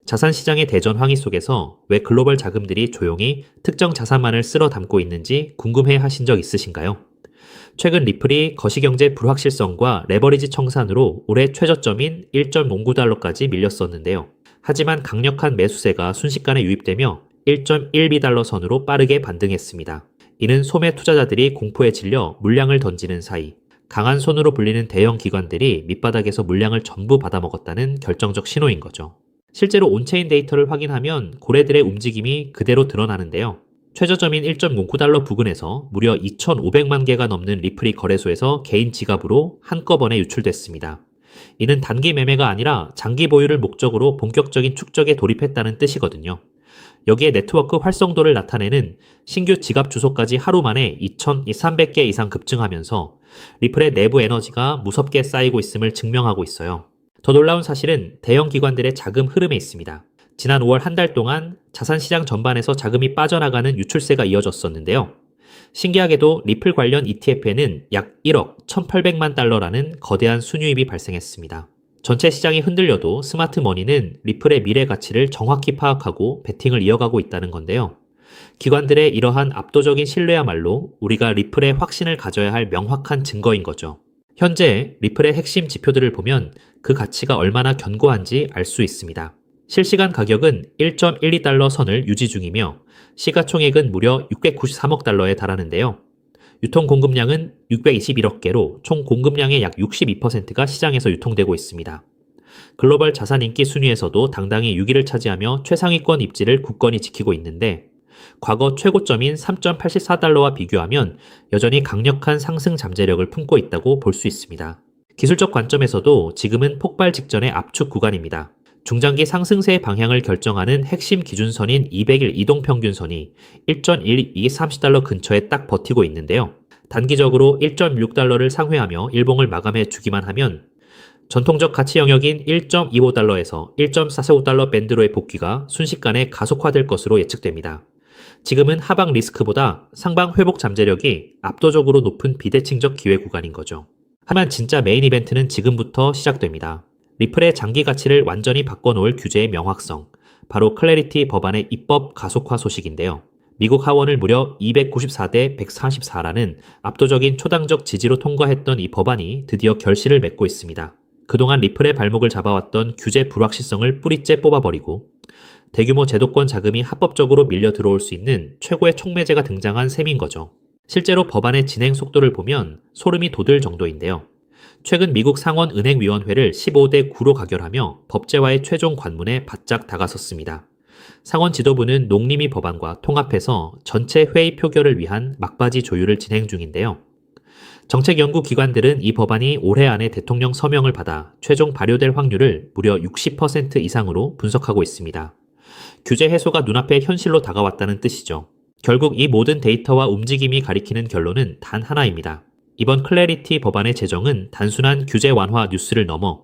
자산 시장의 대전황의 속에서 왜 글로벌 자금들이 조용히 특정 자산만을 쓸어 담고 있는지 궁금해 하신 적 있으신가요? 최근 리플이 거시경제 불확실성과 레버리지 청산으로 올해 최저점인 1.09달러까지 밀렸었는데요. 하지만 강력한 매수세가 순식간에 유입되며 1.12달러 선으로 빠르게 반등했습니다. 이는 소매 투자자들이 공포에 질려 물량을 던지는 사이 강한 손으로 불리는 대형 기관들이 밑바닥에서 물량을 전부 받아먹었다는 결정적 신호인 거죠. 실제로 온체인 데이터를 확인하면 고래들의 움직임이 그대로 드러나는데요. 최저점인 1.09달러 부근에서 무려 2,500만 개가 넘는 리플이 거래소에서 개인 지갑으로 한꺼번에 유출됐습니다. 이는 단기 매매가 아니라 장기 보유를 목적으로 본격적인 축적에 돌입했다는 뜻이거든요. 여기에 네트워크 활성도를 나타내는 신규 지갑 주소까지 하루 만에 2,300개 이상 급증하면서 리플의 내부 에너지가 무섭게 쌓이고 있음을 증명하고 있어요. 더 놀라운 사실은 대형 기관들의 자금 흐름에 있습니다. 지난 5월 한 달 동안 자산시장 전반에서 자금이 빠져나가는 유출세가 이어졌었는데요. 신기하게도 리플 관련 ETF에는 약 1억 1,800만 달러라는 거대한 순유입이 발생했습니다. 전체 시장이 흔들려도 스마트머니는 리플의 미래 가치를 정확히 파악하고 베팅을 이어가고 있다는 건데요. 기관들의 이러한 압도적인 신뢰야말로 우리가 리플에 확신을 가져야 할 명확한 증거인 거죠. 현재 리플의 핵심 지표들을 보면 그 가치가 얼마나 견고한지 알 수 있습니다. 실시간 가격은 1.12달러 선을 유지 중이며 시가총액은 무려 693억 달러에 달하는데요. 유통 공급량은 621억 개로 총 공급량의 약 62%가 시장에서 유통되고 있습니다. 글로벌 자산 인기 순위에서도 당당히 6위를 차지하며 최상위권 입지를 굳건히 지키고 있는데 과거 최고점인 3.84달러와 비교하면 여전히 강력한 상승 잠재력을 품고 있다고 볼 수 있습니다. 기술적 관점에서도 지금은 폭발 직전의 압축 구간입니다. 중장기 상승세의 방향을 결정하는 핵심 기준선인 200일 이동평균선이 1.1230달러 근처에 딱 버티고 있는데요. 단기적으로 1.6달러를 상회하며 일봉을 마감해 주기만 하면 전통적 가치 영역인 1.25달러에서 1.445달러 밴드로의 복귀가 순식간에 가속화될 것으로 예측됩니다. 지금은 하방 리스크보다 상방 회복 잠재력이 압도적으로 높은 비대칭적 기회 구간인 거죠. 하지만 진짜 메인 이벤트는 지금부터 시작됩니다. 리플의 장기 가치를 완전히 바꿔놓을 규제의 명확성, 바로 클래리티 법안의 입법 가속화 소식인데요. 미국 하원을 무려 294대 144라는 압도적인 초당적 지지로 통과했던 이 법안이 드디어 결실을 맺고 있습니다. 그동안 리플의 발목을 잡아왔던 규제 불확실성을 뿌리째 뽑아버리고 대규모 제도권 자금이 합법적으로 밀려 들어올 수 있는 최고의 촉매제가 등장한 셈인 거죠. 실제로 법안의 진행 속도를 보면 소름이 돋을 정도인데요. 최근 미국 상원은행위원회를 15대 9로 가결하며 법제화의 최종 관문에 바짝 다가섰습니다. 상원 지도부는 농림위 법안과 통합해서 전체 회의 표결을 위한 막바지 조율을 진행 중인데요. 정책연구기관들은 이 법안이 올해 안에 대통령 서명을 받아 최종 발효될 확률을 무려 60% 이상으로 분석하고 있습니다. 규제 해소가 눈앞에 현실로 다가왔다는 뜻이죠. 결국 이 모든 데이터와 움직임이 가리키는 결론은 단 하나입니다. 이번 클래리티 법안의 제정은 단순한 규제 완화 뉴스를 넘어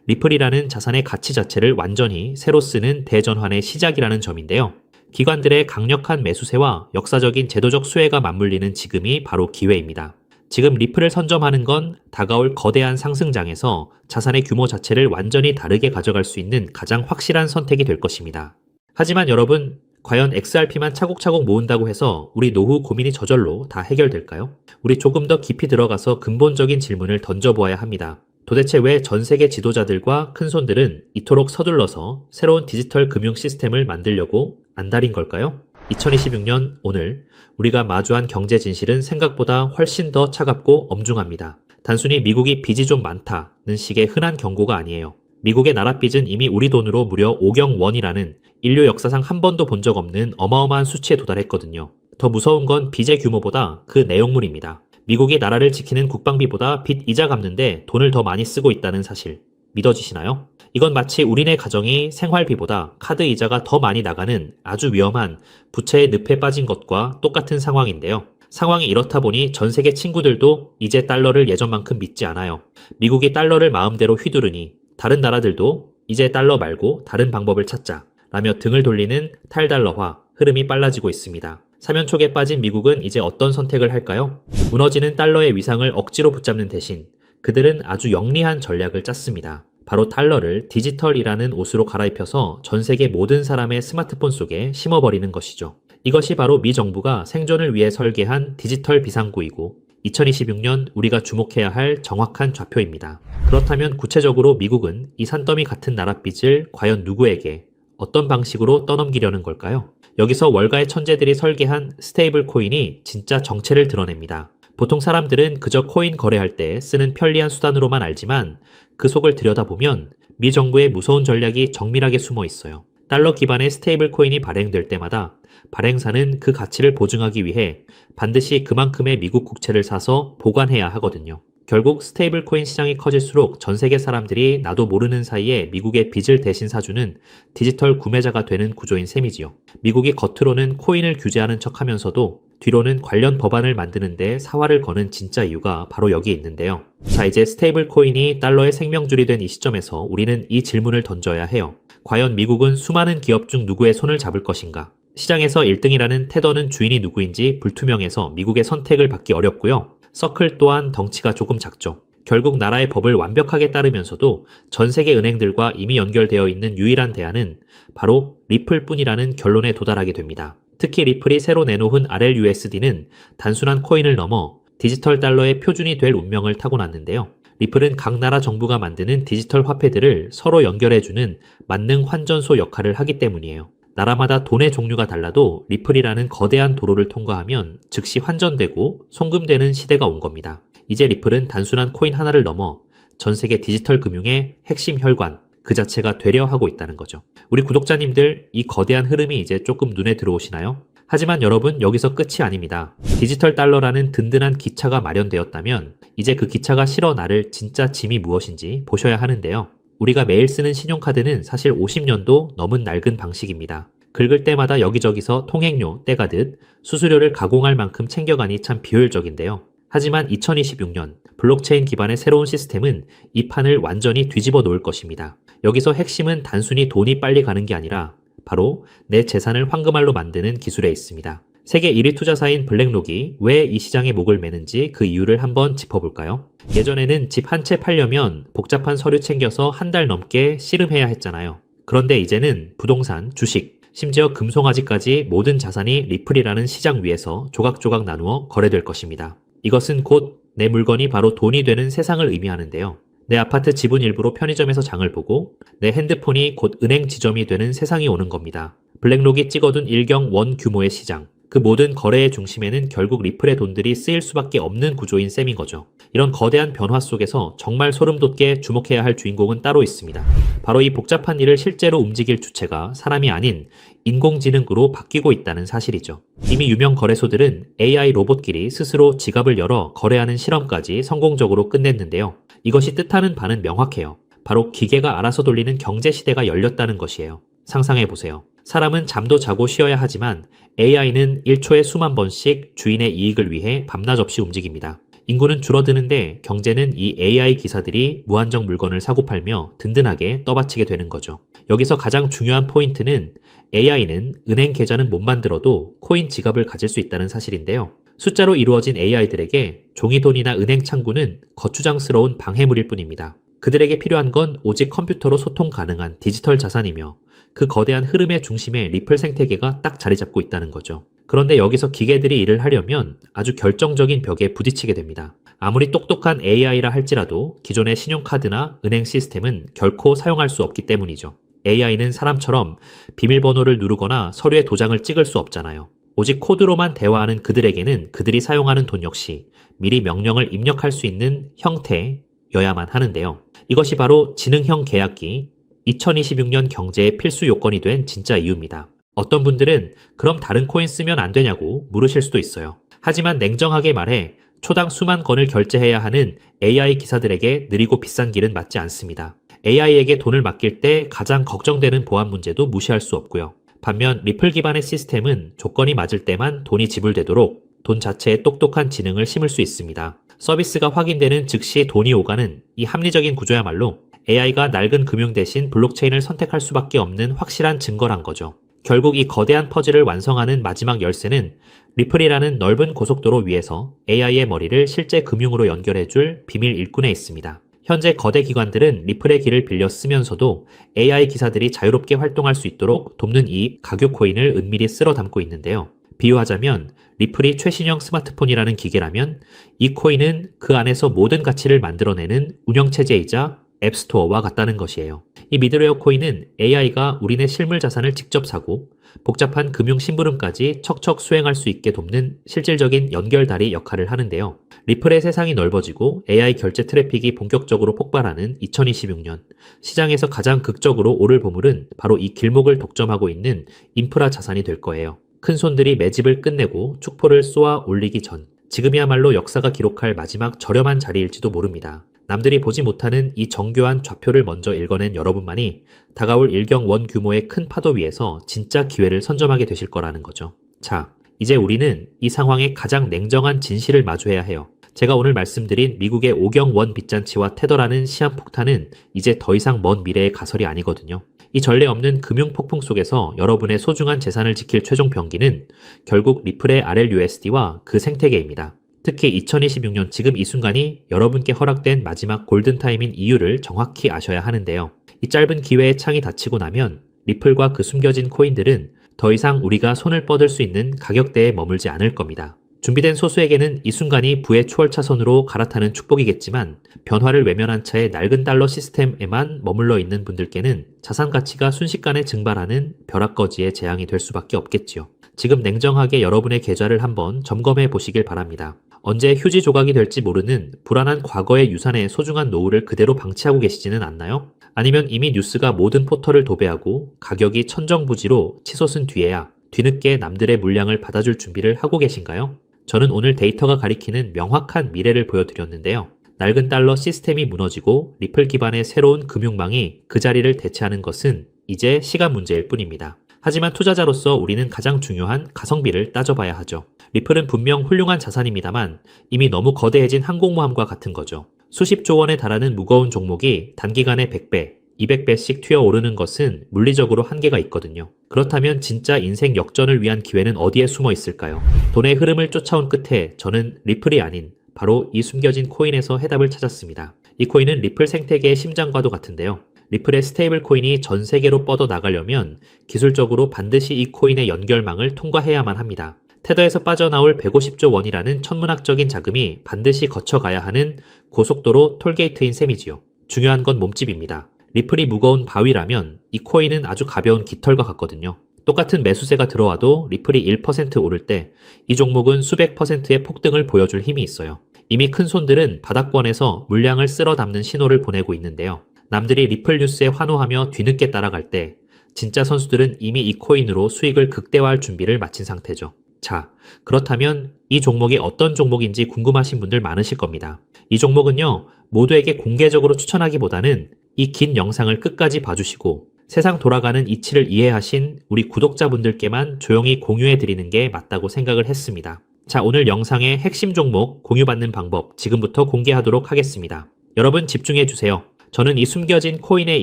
리플이라는 자산의 가치 자체를 완전히 새로 쓰는 대전환의 시작이라는 점인데요. 기관들의 강력한 매수세와 역사적인 제도적 수혜가 맞물리는 지금이 바로 기회입니다. 지금 리플을 선점하는 건 다가올 거대한 상승장에서 자산의 규모 자체를 완전히 다르게 가져갈 수 있는 가장 확실한 선택이 될 것입니다. 하지만 여러분, 과연 XRP만 차곡차곡 모은다고 해서 우리 노후 고민이 저절로 다 해결될까요? 우리 조금 더 깊이 들어가서 근본적인 질문을 던져보아야 합니다. 도대체 왜 전 세계 지도자들과 큰손들은 이토록 서둘러서 새로운 디지털 금융 시스템을 만들려고 안달인 걸까요? 2026년 오늘 우리가 마주한 경제 진실은 생각보다 훨씬 더 차갑고 엄중합니다. 단순히 미국이 빚이 좀 많다는 식의 흔한 경고가 아니에요. 미국의 나라빚은 이미 우리 돈으로 무려 5경 원이라는 인류 역사상 한 번도 본 적 없는 어마어마한 수치에 도달했거든요. 더 무서운 건 빚의 규모보다 그 내용물입니다. 미국이 나라를 지키는 국방비보다 빚 이자 갚는데 돈을 더 많이 쓰고 있다는 사실. 믿어지시나요? 이건 마치 우리네 가정이 생활비보다 카드 이자가 더 많이 나가는 아주 위험한 부채의 늪에 빠진 것과 똑같은 상황인데요. 상황이 이렇다 보니 전 세계 친구들도 이제 달러를 예전만큼 믿지 않아요. 미국이 달러를 마음대로 휘두르니 다른 나라들도 이제 달러 말고 다른 방법을 찾자 라며 등을 돌리는 탈달러화 흐름이 빨라지고 있습니다. 사면촉에 빠진 미국은 이제 어떤 선택을 할까요? 무너지는 달러의 위상을 억지로 붙잡는 대신 그들은 아주 영리한 전략을 짰습니다. 바로 달러를 디지털이라는 옷으로 갈아입혀서 전 세계 모든 사람의 스마트폰 속에 심어버리는 것이죠. 이것이 바로 미 정부가 생존을 위해 설계한 디지털 비상구이고 2026년 우리가 주목해야 할 정확한 좌표입니다. 그렇다면 구체적으로 미국은 이 산더미 같은 나라 빚을 과연 누구에게 어떤 방식으로 떠넘기려는 걸까요? 여기서 월가의 천재들이 설계한 스테이블 코인이 진짜 정체를 드러냅니다. 보통 사람들은 그저 코인 거래할 때 쓰는 편리한 수단으로만 알지만 그 속을 들여다보면 미 정부의 무서운 전략이 정밀하게 숨어 있어요. 달러 기반의 스테이블 코인이 발행될 때마다 발행사는 그 가치를 보증하기 위해 반드시 그만큼의 미국 국채를 사서 보관해야 하거든요. 결국 스테이블 코인 시장이 커질수록 전 세계 사람들이 나도 모르는 사이에 미국의 빚을 대신 사주는 디지털 구매자가 되는 구조인 셈이지요. 미국이 겉으로는 코인을 규제하는 척 하면서도 뒤로는 관련 법안을 만드는데 사활을 거는 진짜 이유가 바로 여기에 있는데요. 자, 이제 스테이블 코인이 달러의 생명줄이 된 이 시점에서 우리는 이 질문을 던져야 해요. 과연 미국은 수많은 기업 중 누구의 손을 잡을 것인가? 시장에서 1등이라는 테더는 주인이 누구인지 불투명해서 미국의 선택을 받기 어렵고요. 서클 또한 덩치가 조금 작죠. 결국 나라의 법을 완벽하게 따르면서도 전 세계 은행들과 이미 연결되어 있는 유일한 대안은 바로 리플뿐이라는 결론에 도달하게 됩니다. 특히 리플이 새로 내놓은 RLUSD는 단순한 코인을 넘어 디지털 달러의 표준이 될 운명을 타고났는데요. 리플은 각 나라 정부가 만드는 디지털 화폐들을 서로 연결해주는 만능 환전소 역할을 하기 때문이에요. 나라마다 돈의 종류가 달라도 리플이라는 거대한 도로를 통과하면 즉시 환전되고 송금되는 시대가 온 겁니다. 이제 리플은 단순한 코인 하나를 넘어 전 세계 디지털 금융의 핵심 혈관, 그 자체가 되려 하고 있다는 거죠. 우리 구독자님들, 이 거대한 흐름이 이제 조금 눈에 들어오시나요? 하지만 여러분, 여기서 끝이 아닙니다. 디지털 달러라는 든든한 기차가 마련되었다면 이제 그 기차가 실어 나를 진짜 짐이 무엇인지 보셔야 하는데요. 우리가 매일 쓰는 신용카드는 사실 50년도 넘은 낡은 방식입니다. 긁을 때마다 여기저기서 통행료 떼가듯 수수료를 가공할 만큼 챙겨가니 참 비효율적인데요. 하지만 2026년 블록체인 기반의 새로운 시스템은 이 판을 완전히 뒤집어 놓을 것입니다. 여기서 핵심은 단순히 돈이 빨리 가는 게 아니라 바로 내 재산을 황금알로 만드는 기술에 있습니다. 세계 1위 투자사인 블랙록이 왜 이 시장에 목을 매는지 그 이유를 한번 짚어볼까요? 예전에는 집 한 채 팔려면 복잡한 서류 챙겨서 한 달 넘게 씨름해야 했잖아요. 그런데 이제는 부동산, 주식, 심지어 금송아지까지 모든 자산이 리플이라는 시장 위에서 조각조각 나누어 거래될 것입니다. 이것은 곧 내 물건이 바로 돈이 되는 세상을 의미하는데요. 내 아파트 지분 일부로 편의점에서 장을 보고 내 핸드폰이 곧 은행 지점이 되는 세상이 오는 겁니다. 블랙록이 찍어둔 일경 원 규모의 시장, 그 모든 거래의 중심에는 결국 리플의 돈들이 쓰일 수밖에 없는 구조인 셈인 거죠. 이런 거대한 변화 속에서 정말 소름 돋게 주목해야 할 주인공은 따로 있습니다. 바로 이 복잡한 일을 실제로 움직일 주체가 사람이 아닌 인공지능으로 바뀌고 있다는 사실이죠. 이미 유명 거래소들은 AI 로봇끼리 스스로 지갑을 열어 거래하는 실험까지 성공적으로 끝냈는데요. 이것이 뜻하는 바는 명확해요. 바로 기계가 알아서 돌리는 경제 시대가 열렸다는 것이에요. 상상해보세요. 사람은 잠도 자고 쉬어야 하지만 AI는 1초에 수만 번씩 주인의 이익을 위해 밤낮 없이 움직입니다. 인구는 줄어드는데 경제는 이 AI 기사들이 무한정 물건을 사고 팔며 든든하게 떠받치게 되는 거죠. 여기서 가장 중요한 포인트는 AI는 은행 계좌는 못 만들어도 코인 지갑을 가질 수 있다는 사실인데요. 숫자로 이루어진 AI들에게 종이돈이나 은행 창구는 거추장스러운 방해물일 뿐입니다. 그들에게 필요한 건 오직 컴퓨터로 소통 가능한 디지털 자산이며 그 거대한 흐름의 중심에 리플 생태계가 딱 자리 잡고 있다는 거죠. 그런데 여기서 기계들이 일을 하려면 아주 결정적인 벽에 부딪히게 됩니다. 아무리 똑똑한 AI라 할지라도 기존의 신용카드나 은행 시스템은 결코 사용할 수 없기 때문이죠. AI는 사람처럼 비밀번호를 누르거나 서류에 도장을 찍을 수 없잖아요. 오직 코드로만 대화하는 그들에게는 그들이 사용하는 돈 역시 미리 명령을 입력할 수 있는 형태여야만 하는데요. 이것이 바로 지능형 계약기, 2026년 경제의 필수 요건이 된 진짜 이유입니다. 어떤 분들은 그럼 다른 코인 쓰면 안 되냐고 물으실 수도 있어요. 하지만 냉정하게 말해 초당 수만 건을 결제해야 하는 AI 기사들에게 느리고 비싼 길은 맞지 않습니다. AI에게 돈을 맡길 때 가장 걱정되는 보안 문제도 무시할 수 없고요. 반면 리플 기반의 시스템은 조건이 맞을 때만 돈이 지불되도록 돈 자체에 똑똑한 지능을 심을 수 있습니다. 서비스가 확인되는 즉시 돈이 오가는 이 합리적인 구조야말로 AI가 낡은 금융 대신 블록체인을 선택할 수밖에 없는 확실한 증거란 거죠. 결국 이 거대한 퍼즐을 완성하는 마지막 열쇠는 리플이라는 넓은 고속도로 위에서 AI의 머리를 실제 금융으로 연결해줄 비밀 일꾼에 있습니다. 현재 거대 기관들은 리플의 길을 빌려 쓰면서도 AI 기사들이 자유롭게 활동할 수 있도록 돕는 이 가교 코인을 은밀히 쓸어 담고 있는데요. 비유하자면 리플이 최신형 스마트폰이라는 기계라면 이 코인은 그 안에서 모든 가치를 만들어내는 운영체제이자 앱스토어와 같다는 것이에요. 이 미드웨어 코인은 AI가 우리네 실물 자산을 직접 사고 복잡한 금융 심부름까지 척척 수행할 수 있게 돕는 실질적인 연결다리 역할을 하는데요. 리플의 세상이 넓어지고 AI 결제 트래픽이 본격적으로 폭발하는 2026년, 시장에서 가장 극적으로 오를 보물은 바로 이 길목을 독점하고 있는 인프라 자산이 될 거예요. 큰 손들이 매집을 끝내고 축포를 쏘아 올리기 전, 지금이야말로 역사가 기록할 마지막 저렴한 자리일지도 모릅니다. 남들이 보지 못하는 이 정교한 좌표를 먼저 읽어낸 여러분만이 다가올 일경원 규모의 큰 파도 위에서 진짜 기회를 선점하게 되실 거라는 거죠. 자, 이제 우리는 이 상황의 가장 냉정한 진실을 마주해야 해요. 제가 오늘 말씀드린 미국의 오경원 빚잔치와 테더라는 시한폭탄은 이제 더 이상 먼 미래의 가설이 아니거든요. 이 전례 없는 금융 폭풍 속에서 여러분의 소중한 재산을 지킬 최종 병기는 결국 리플의 RLUSD와 그 생태계입니다. 특히 2026년 지금 이 순간이 여러분께 허락된 마지막 골든타임인 이유를 정확히 아셔야 하는데요. 이 짧은 기회의 창이 닫히고 나면 리플과 그 숨겨진 코인들은 더 이상 우리가 손을 뻗을 수 있는 가격대에 머물지 않을 겁니다. 준비된 소수에게는 이 순간이 부의 추월차선으로 갈아타는 축복이겠지만 변화를 외면한 채 낡은 달러 시스템에만 머물러 있는 분들께는 자산 가치가 순식간에 증발하는 벼락거지의 재앙이 될 수밖에 없겠지요. 지금 냉정하게 여러분의 계좌를 한번 점검해 보시길 바랍니다. 언제 휴지 조각이 될지 모르는 불안한 과거의 유산의 소중한 노후를 그대로 방치하고 계시지는 않나요? 아니면 이미 뉴스가 모든 포털을 도배하고 가격이 천정부지로 치솟은 뒤에야 뒤늦게 남들의 물량을 받아줄 준비를 하고 계신가요? 저는 오늘 데이터가 가리키는 명확한 미래를 보여드렸는데요. 낡은 달러 시스템이 무너지고 리플 기반의 새로운 금융망이 그 자리를 대체하는 것은 이제 시간 문제일 뿐입니다. 하지만 투자자로서 우리는 가장 중요한 가성비를 따져봐야 하죠. 리플은 분명 훌륭한 자산입니다만 이미 너무 거대해진 항공모함과 같은 거죠. 수십조 원에 달하는 무거운 종목이 단기간에 100배, 200배씩 튀어오르는 것은 물리적으로 한계가 있거든요. 그렇다면 진짜 인생 역전을 위한 기회는 어디에 숨어 있을까요? 돈의 흐름을 쫓아온 끝에 저는 리플이 아닌 바로 이 숨겨진 코인에서 해답을 찾았습니다. 이 코인은 리플 생태계의 심장과도 같은데요. 리플의 스테이블 코인이 전 세계로 뻗어 나가려면 기술적으로 반드시 이 코인의 연결망을 통과해야만 합니다. 테더에서 빠져나올 150조 원이라는 천문학적인 자금이 반드시 거쳐가야 하는 고속도로 톨게이트인 셈이지요. 중요한 건 몸집입니다. 리플이 무거운 바위라면 이 코인은 아주 가벼운 깃털과 같거든요. 똑같은 매수세가 들어와도 리플이 1% 오를 때 이 종목은 수백 %의 폭등을 보여줄 힘이 있어요. 이미 큰 손들은 바닥권에서 물량을 쓸어 담는 신호를 보내고 있는데요. 남들이 리플 뉴스에 환호하며 뒤늦게 따라갈 때 진짜 선수들은 이미 이 코인으로 수익을 극대화할 준비를 마친 상태죠. 자, 그렇다면 이 종목이 어떤 종목인지 궁금하신 분들 많으실 겁니다. 이 종목은요, 모두에게 공개적으로 추천하기보다는 이 긴 영상을 끝까지 봐주시고 세상 돌아가는 이치를 이해하신 우리 구독자분들께만 조용히 공유해드리는 게 맞다고 생각을 했습니다. 자, 오늘 영상의 핵심 종목 공유받는 방법 지금부터 공개하도록 하겠습니다. 여러분 집중해주세요. 저는 이 숨겨진 코인의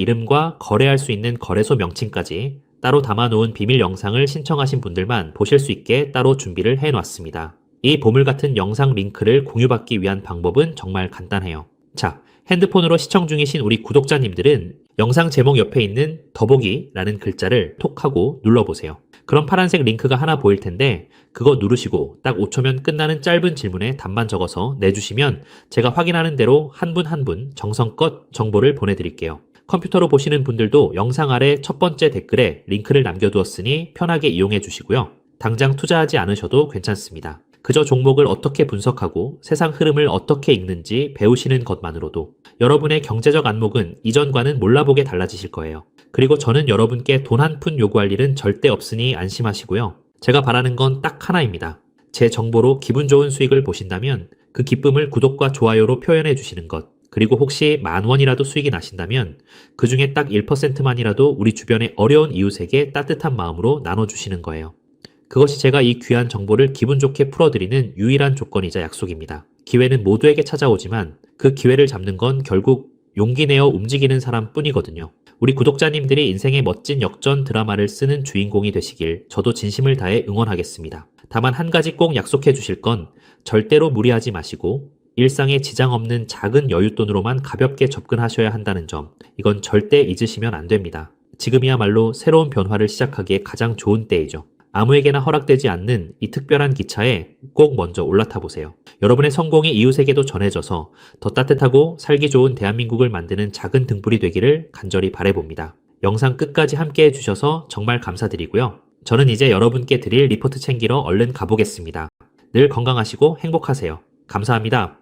이름과 거래할 수 있는 거래소 명칭까지 따로 담아놓은 비밀 영상을 신청하신 분들만 보실 수 있게 따로 준비를 해놨습니다. 이 보물 같은 영상 링크를 공유받기 위한 방법은 정말 간단해요. 자, 핸드폰으로 시청 중이신 우리 구독자님들은 영상 제목 옆에 있는 더보기라는 글자를 톡 하고 눌러보세요. 그럼 파란색 링크가 하나 보일 텐데 그거 누르시고 딱 5초면 끝나는 짧은 질문에 답만 적어서 내주시면 제가 확인하는 대로 한 분 한 분 정성껏 정보를 보내드릴게요. 컴퓨터로 보시는 분들도 영상 아래 첫 번째 댓글에 링크를 남겨두었으니 편하게 이용해 주시고요. 당장 투자하지 않으셔도 괜찮습니다. 그저 종목을 어떻게 분석하고 세상 흐름을 어떻게 읽는지 배우시는 것만으로도 여러분의 경제적 안목은 이전과는 몰라보게 달라지실 거예요. 그리고 저는 여러분께 돈 한 푼 요구할 일은 절대 없으니 안심하시고요. 제가 바라는 건 딱 하나입니다. 제 정보로 기분 좋은 수익을 보신다면 그 기쁨을 구독과 좋아요로 표현해 주시는 것. 그리고 혹시 10,000원이라도 수익이 나신다면 그 중에 딱 1%만이라도 우리 주변의 어려운 이웃에게 따뜻한 마음으로 나눠주시는 거예요. 그것이 제가 이 귀한 정보를 기분 좋게 풀어드리는 유일한 조건이자 약속입니다. 기회는 모두에게 찾아오지만 그 기회를 잡는 건 결국 용기 내어 움직이는 사람 뿐이거든요. 우리 구독자님들이 인생의 멋진 역전 드라마를 쓰는 주인공이 되시길 저도 진심을 다해 응원하겠습니다. 다만 한 가지 꼭 약속해 주실 건 절대로 무리하지 마시고 일상에 지장 없는 작은 여윳돈으로만 가볍게 접근하셔야 한다는 점, 이건 절대 잊으시면 안 됩니다. 지금이야말로 새로운 변화를 시작하기에 가장 좋은 때이죠. 아무에게나 허락되지 않는 이 특별한 기차에 꼭 먼저 올라타 보세요. 여러분의 성공이 이웃에게도 전해져서 더 따뜻하고 살기 좋은 대한민국을 만드는 작은 등불이 되기를 간절히 바라봅니다. 영상 끝까지 함께 해주셔서 정말 감사드리고요. 저는 이제 여러분께 드릴 리포트 챙기러 얼른 가보겠습니다. 늘 건강하시고 행복하세요. 감사합니다.